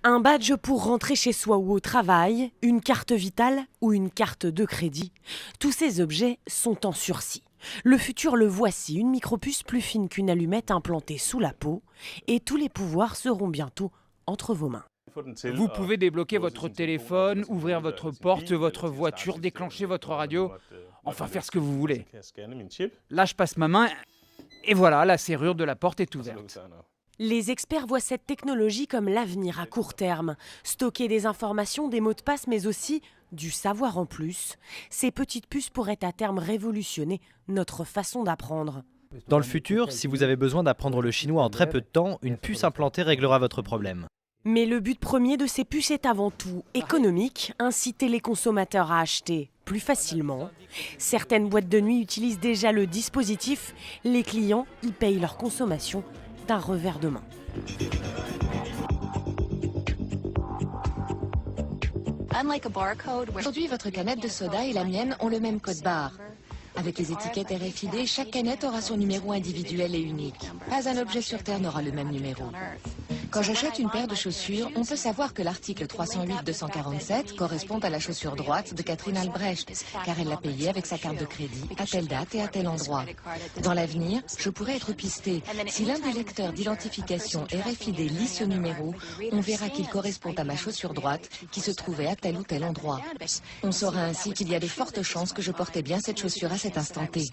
Un badge pour rentrer chez soi ou au travail, une carte vitale ou une carte de crédit. Tous ces objets sont en sursis. Le futur le voici, une micropuce plus fine qu'une allumette implantée sous la peau. Et tous les pouvoirs seront bientôt entre vos mains. Vous pouvez débloquer votre téléphone, ouvrir votre porte, votre voiture, déclencher votre radio, enfin faire ce que vous voulez. Là, je passe ma main et voilà, la serrure de la porte est ouverte. Les experts voient cette technologie comme l'avenir à court terme. Stocker des informations, des mots de passe, mais aussi du savoir en plus. Ces petites puces pourraient à terme révolutionner notre façon d'apprendre. Dans le futur, si vous avez besoin d'apprendre le chinois en très peu de temps, une puce implantée réglera votre problème. Mais le but premier de ces puces est avant tout économique, inciter les consommateurs à acheter plus facilement. Certaines boîtes de nuit utilisent déjà le dispositif. Les clients y payent leur consommation d'un revers de main. Aujourd'hui, votre canette de soda et la mienne ont le même code barre. Avec les étiquettes RFID, chaque canette aura son numéro individuel et unique. Pas un objet sur Terre n'aura le même numéro. Quand j'achète une paire de chaussures, on peut savoir que l'article 308-247 correspond à la chaussure droite de Catherine Albrecht, car elle l'a payée avec sa carte de crédit à telle date et à tel endroit. Dans l'avenir, je pourrais être pistée. Si l'un des lecteurs d'identification RFID lit ce numéro, on verra qu'il correspond à ma chaussure droite qui se trouvait à tel ou tel endroit. On saura ainsi qu'il y a de fortes chances que je portais bien cette chaussure à cet instant T.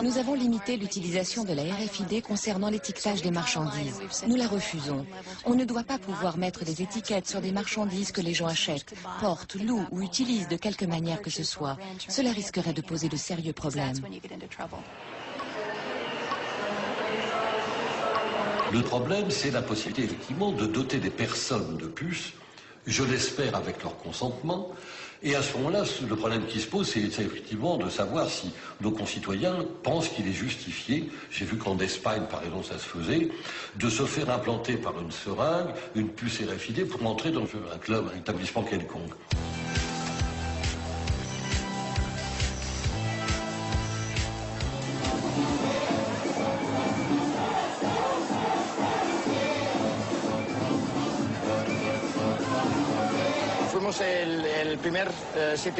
Nous avons limité l'utilisation de la RFID concernant l'étiquetage des marchandises. Nous la refusons. On ne doit pas pouvoir mettre des étiquettes sur des marchandises que les gens achètent, portent, louent ou utilisent de quelque manière que ce soit. Cela risquerait de poser de sérieux problèmes. Le problème, c'est la possibilité, effectivement, de doter des personnes de puces, je l'espère avec leur consentement. Et à ce moment-là, le problème qui se pose, c'est effectivement de savoir si nos concitoyens pensent qu'il est justifié, j'ai vu qu'en Espagne, par exemple, ça se faisait, de se faire implanter par une seringue une puce RFID pour entrer dans un club, un établissement quelconque.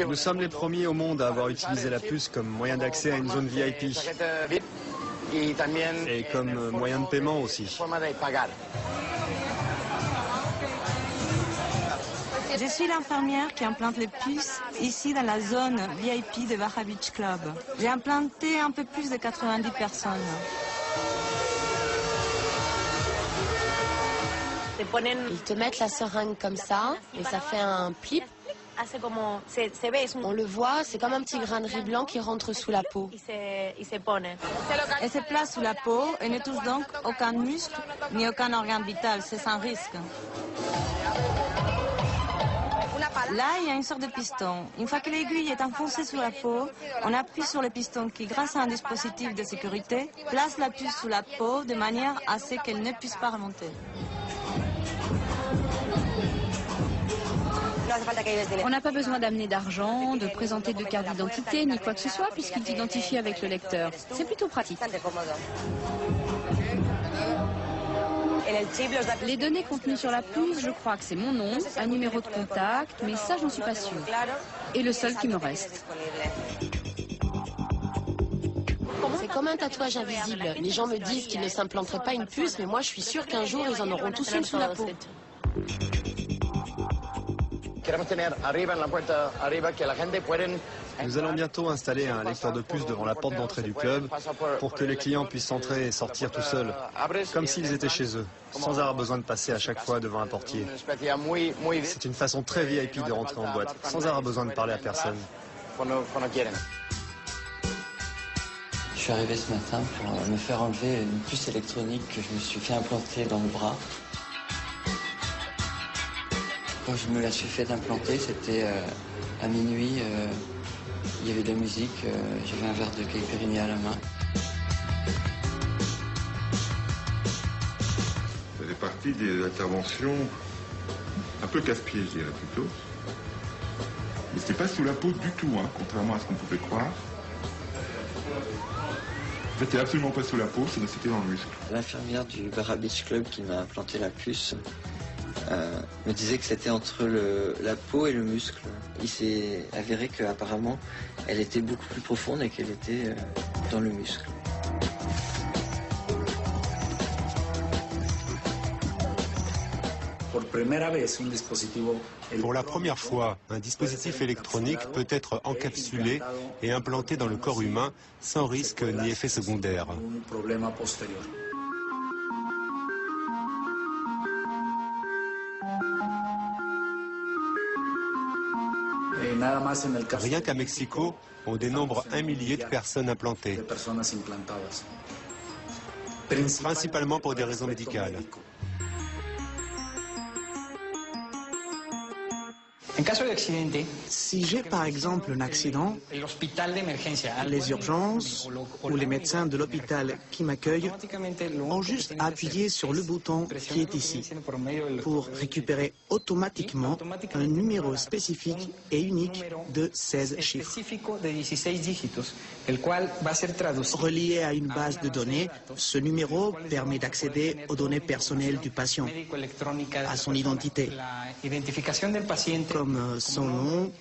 Nous sommes les premiers au monde à avoir utilisé la puce comme moyen d'accès à une zone VIP et comme moyen de paiement aussi. Je suis l'infirmière qui implante les puces ici dans la zone VIP de Baja Beach Club. J'ai implanté un peu plus de 90 personnes. Ils te mettent la seringue comme ça et ça fait un plip. On le voit, c'est comme un petit grain de riz blanc qui rentre sous la peau. Elle se place sous la peau et ne touche donc aucun muscle ni aucun organe vital, c'est sans risque. Là, il y a une sorte de piston. Une fois que l'aiguille est enfoncée sous la peau, on appuie sur le piston qui, grâce à un dispositif de sécurité, place la puce sous la peau de manière à ce qu'elle ne puisse pas remonter. On n'a pas besoin d'amener d'argent, de présenter de carte d'identité, ni quoi que ce soit, puisqu'il t'identifie avec le lecteur. C'est plutôt pratique. Les données contenues sur la puce, je crois que c'est mon nom, un numéro de contact, mais ça, j'en suis pas sûre. Et le seul qui me reste. C'est comme un tatouage invisible. Les gens me disent qu'ils ne s'implanteraient pas une puce, mais moi je suis sûre qu'un jour ils en auront tous une sous la peau. Nous allons bientôt installer un lecteur de puces devant la porte d'entrée du club pour que les clients puissent entrer et sortir tout seuls, comme s'ils étaient chez eux, sans avoir besoin de passer à chaque fois devant un portier. C'est une façon très VIP de rentrer en boîte, sans avoir besoin de parler à personne. Je suis arrivé ce matin pour me faire enlever une puce électronique que je me suis fait implanter dans le bras. Quand je me la suis fait implanter, c'était à minuit, il y avait de la musique, j'avais un verre de caipirinha à la main. Ça fait partie des interventions un peu casse-pied, je dirais plutôt. Mais c'était pas sous la peau du tout, hein, contrairement à ce qu'on pouvait croire. En fait, il n'est absolument pas sous la peau, c'était dans le muscle. L'infirmière du Barra Beach Club qui m'a implanté la puce me disait que c'était entre la peau et le muscle. Il s'est avéré qu'apparemment, elle était beaucoup plus profonde et qu'elle était dans le muscle. Pour la première fois, un dispositif électronique peut être encapsulé et implanté dans le corps humain sans risque ni effet secondaire. Rien qu'à Mexico, on dénombre 1 millier de personnes implantées, principalement pour des raisons médicales. Si j'ai par exemple un accident, les urgences ou les médecins de l'hôpital qui m'accueillent ont juste à appuyer sur le bouton qui est ici pour récupérer automatiquement un numéro spécifique et unique de 16 chiffres. Relié à une base de données, ce numéro permet d'accéder aux données personnelles du patient, à son identité, comme son nom,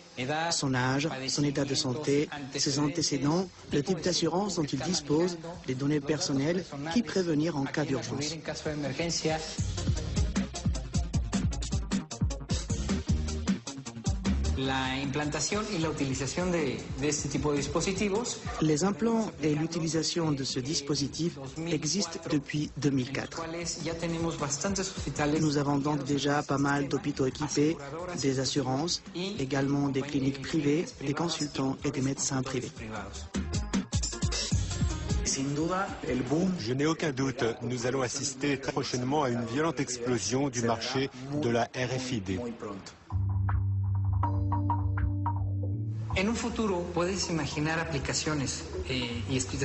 son âge, son état de santé, ses antécédents, le type d'assurance dont il dispose, les données personnelles, qui prévenir en cas d'urgence. Les implants et l'utilisation de ce dispositif existent depuis 2004. Nous avons donc déjà pas mal d'hôpitaux équipés, des assurances, également des cliniques privées, des consultants et des médecins privés. Je n'ai aucun doute, nous allons assister très prochainement à une violente explosion du marché de la RFID.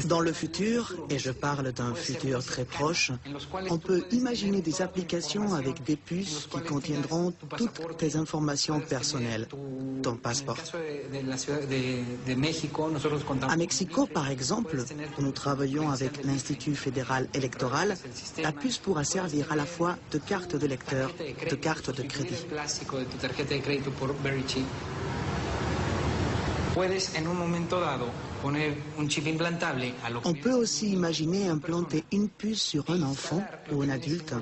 Dans le futur, et je parle d'un futur très proche, on peut imaginer des applications avec des puces qui contiendront toutes tes informations personnelles, ton passeport. À Mexico, par exemple, où nous travaillons avec l'Institut fédéral électoral, la puce pourra servir à la fois de carte de lecteur, de carte de crédit. On peut aussi imaginer implanter une puce sur un enfant ou un adulte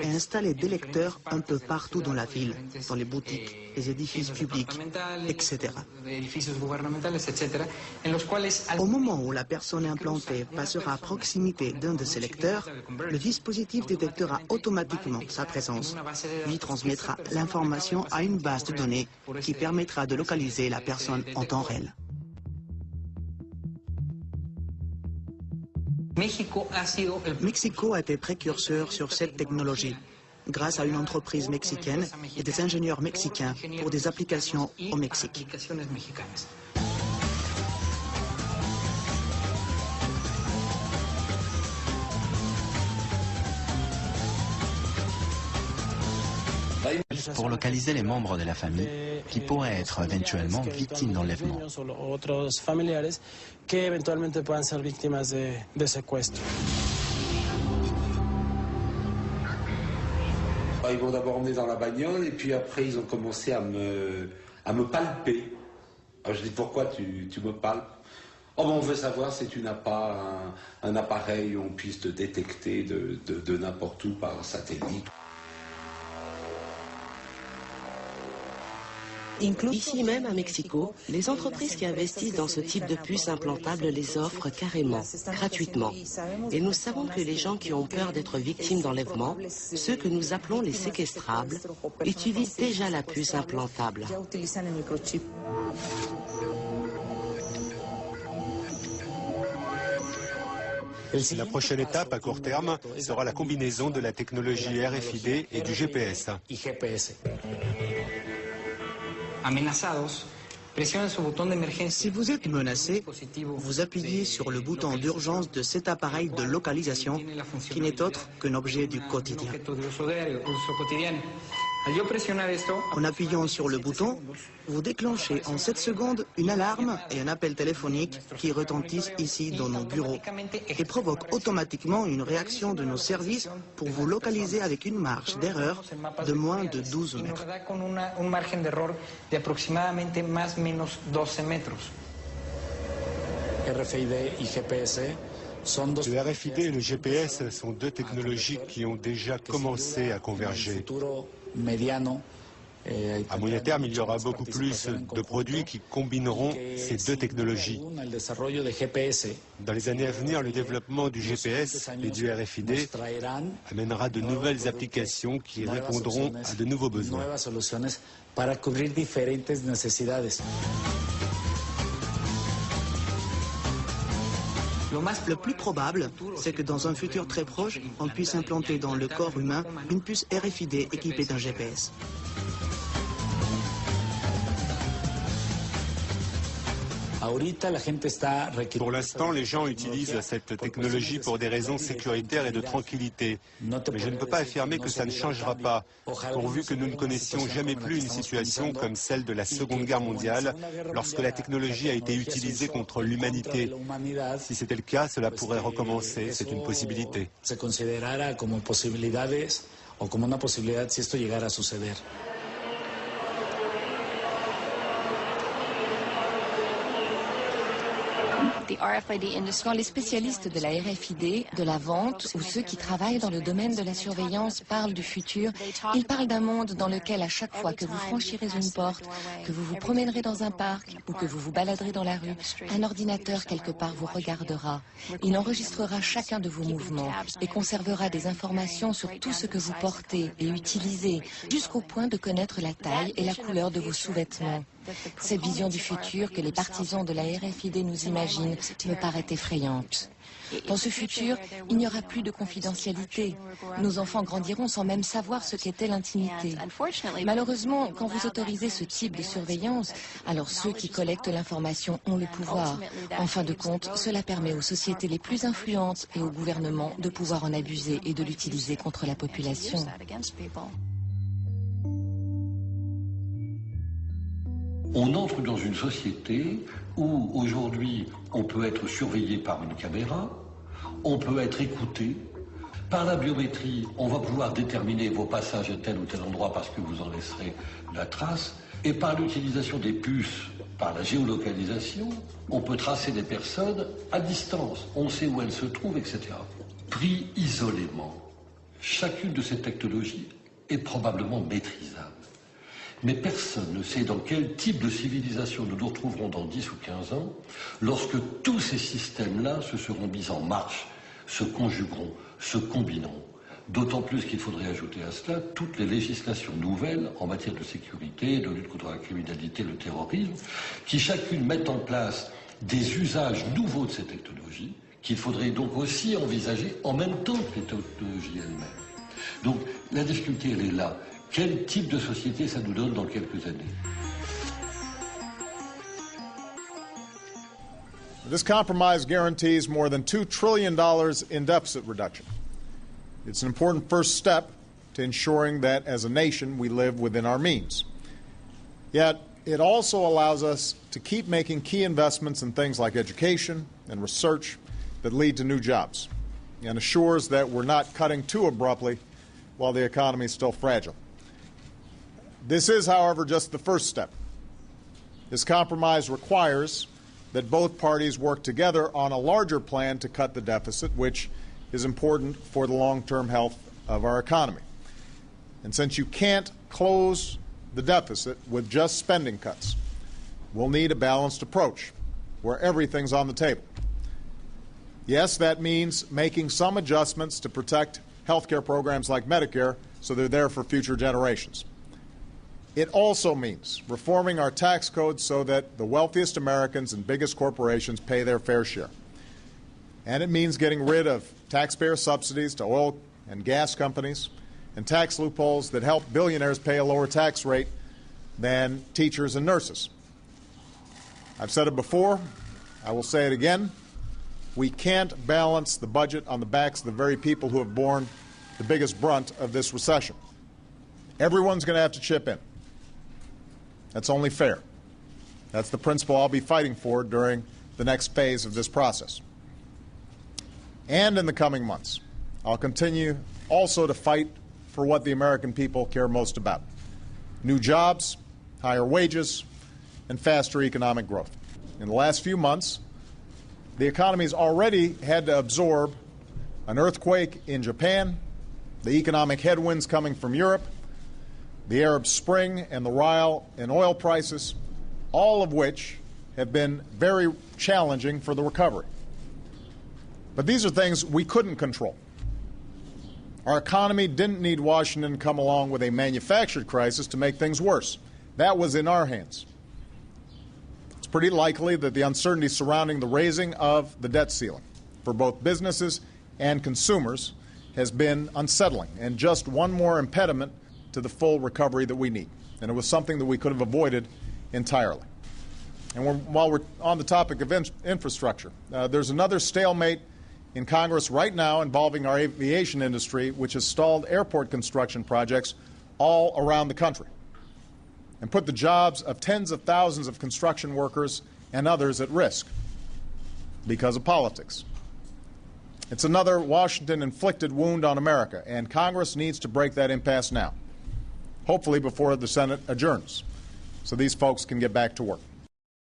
et installer des lecteurs un peu partout dans la ville, dans les boutiques, les édifices publics, etc. Au moment où la personne implantée passera à proximité d'un de ces lecteurs, le dispositif détectera automatiquement sa présence, lui transmettra l'information à une base de données qui permettra de localiser la personne en temps réel. Mexico a été précurseur sur cette technologie, grâce à une entreprise mexicaine et des ingénieurs mexicains pour des applications au Mexique. Pour localiser les membres de la famille qui pourraient être éventuellement victimes d'enlèvement. Ils m'ont d'abord emmené dans la bagnole et puis après ils ont commencé à me palper. Alors je dis pourquoi tu me palpes? Oh ben on veut savoir si tu n'as pas un appareil où on puisse te détecter de n'importe où par satellite. Ici même à Mexico, les entreprises qui investissent dans ce type de puces implantables les offrent carrément, gratuitement. Et nous savons que les gens qui ont peur d'être victimes d'enlèvement, ceux que nous appelons les séquestrables, utilisent déjà la puce implantable. La prochaine étape à court terme sera la combinaison de la technologie RFID et du GPS. Si vous êtes menacé, vous appuyez sur le bouton d'urgence de cet appareil de localisation qui n'est autre qu'un objet du quotidien. En appuyant sur le bouton, vous déclenchez en 7 secondes une alarme et un appel téléphonique qui retentissent ici dans nos bureaux et provoquent automatiquement une réaction de nos services pour vous localiser avec une marge d'erreur de moins de 12 mètres. Le RFID et le GPS sont deux technologies qui ont déjà commencé à converger. À moyen terme, il y aura beaucoup plus de produits qui combineront ces deux technologies. Dans les années à venir, le développement du GPS et du RFID amènera de nouvelles applications qui répondront à de nouveaux besoins. Le plus probable, c'est que dans un futur très proche, on puisse implanter dans le corps humain une puce RFID équipée d'un GPS. Pour l'instant, les gens utilisent cette technologie pour des raisons sécuritaires et de tranquillité. Mais je ne peux pas affirmer que ça ne changera pas, pourvu que nous ne connaissions jamais plus une situation comme celle de la Seconde Guerre mondiale, lorsque la technologie a été utilisée contre l'humanité. Si c'était le cas, cela pourrait recommencer, c'est une possibilité. Quand les spécialistes de la RFID, de la vente ou ceux qui travaillent dans le domaine de la surveillance parlent du futur, ils parlent d'un monde dans lequel à chaque fois que vous franchirez une porte, que vous vous promènerez dans un parc ou que vous vous baladerez dans la rue, un ordinateur quelque part vous regardera. Il enregistrera chacun de vos mouvements et conservera des informations sur tout ce que vous portez et utilisez, jusqu'au point de connaître la taille et la couleur de vos sous-vêtements. Cette vision du futur que les partisans de la RFID nous imaginent me paraît effrayante. Dans ce futur, il n'y aura plus de confidentialité. Nos enfants grandiront sans même savoir ce qu'était l'intimité. Malheureusement, quand vous autorisez ce type de surveillance, alors ceux qui collectent l'information ont le pouvoir. En fin de compte, cela permet aux sociétés les plus influentes et aux gouvernements de pouvoir en abuser et de l'utiliser contre la population. On entre dans une société où aujourd'hui on peut être surveillé par une caméra, on peut être écouté. Par la biométrie, on va pouvoir déterminer vos passages à tel ou tel endroit parce que vous en laisserez la trace. Et par l'utilisation des puces, par la géolocalisation, on peut tracer des personnes à distance. On sait où elles se trouvent, etc. Pris isolément, chacune de ces technologies est probablement maîtrisable. Mais personne ne sait dans quel type de civilisation nous nous retrouverons dans 10 ou 15 ans, lorsque tous ces systèmes-là se seront mis en marche, se conjugueront, se combineront. D'autant plus qu'il faudrait ajouter à cela toutes les législations nouvelles en matière de sécurité, de lutte contre la criminalité, le terrorisme, qui chacune mettent en place des usages nouveaux de ces technologies, qu'il faudrait donc aussi envisager en même temps que les technologies elles-mêmes. Donc la difficulté, elle est là. Quel type de société ça nous donne dans quelques années? This compromise guarantees more than $2 trillion in deficit reduction. It's an important first step to ensuring that as a nation we live within our means. Yet it also allows us to keep making key investments in things like education and research that lead to new jobs, and assures that we're not cutting too abruptly while the economy is still fragile. This is, however, just the first step. This compromise requires that both parties work together on a larger plan to cut the deficit, which is important for the long-term health of our economy. And since you can't close the deficit with just spending cuts, we'll need a balanced approach where everything's on the table. Yes, that means making some adjustments to protect healthcare programs like Medicare so they're there for future generations. It also means reforming our tax code so that the wealthiest Americans and biggest corporations pay their fair share. And it means getting rid of taxpayer subsidies to oil and gas companies and tax loopholes that help billionaires pay a lower tax rate than teachers and nurses. I've said it before, I will say it again, we can't balance the budget on the backs of the very people who have borne the biggest brunt of this recession. Everyone's going to have to chip in. That's only fair. That's the principle I'll be fighting for during the next phase of this process. And in the coming months, I'll continue also to fight for what the American people care most about: new jobs, higher wages, and faster economic growth. In the last few months, the economy's already had to absorb an earthquake in Japan, the economic headwinds coming from Europe, the Arab Spring, and the rise in oil prices, all of which have been very challenging for the recovery. But these are things we couldn't control. Our economy didn't need Washington to come along with a manufactured crisis to make things worse. That was in our hands. It's pretty likely that the uncertainty surrounding the raising of the debt ceiling for both businesses and consumers has been unsettling and just one more impediment to the full recovery that we need. And it was something that we could have avoided entirely. And while we're on the topic of infrastructure, there's another stalemate in Congress right now involving our aviation industry, which has stalled airport construction projects all around the country and put the jobs of tens of thousands of construction workers and others at risk because of politics. It's another Washington-inflicted wound on America, and Congress needs to break that impasse now, hopefully before the Senate adjourns, so these folks can get back to work.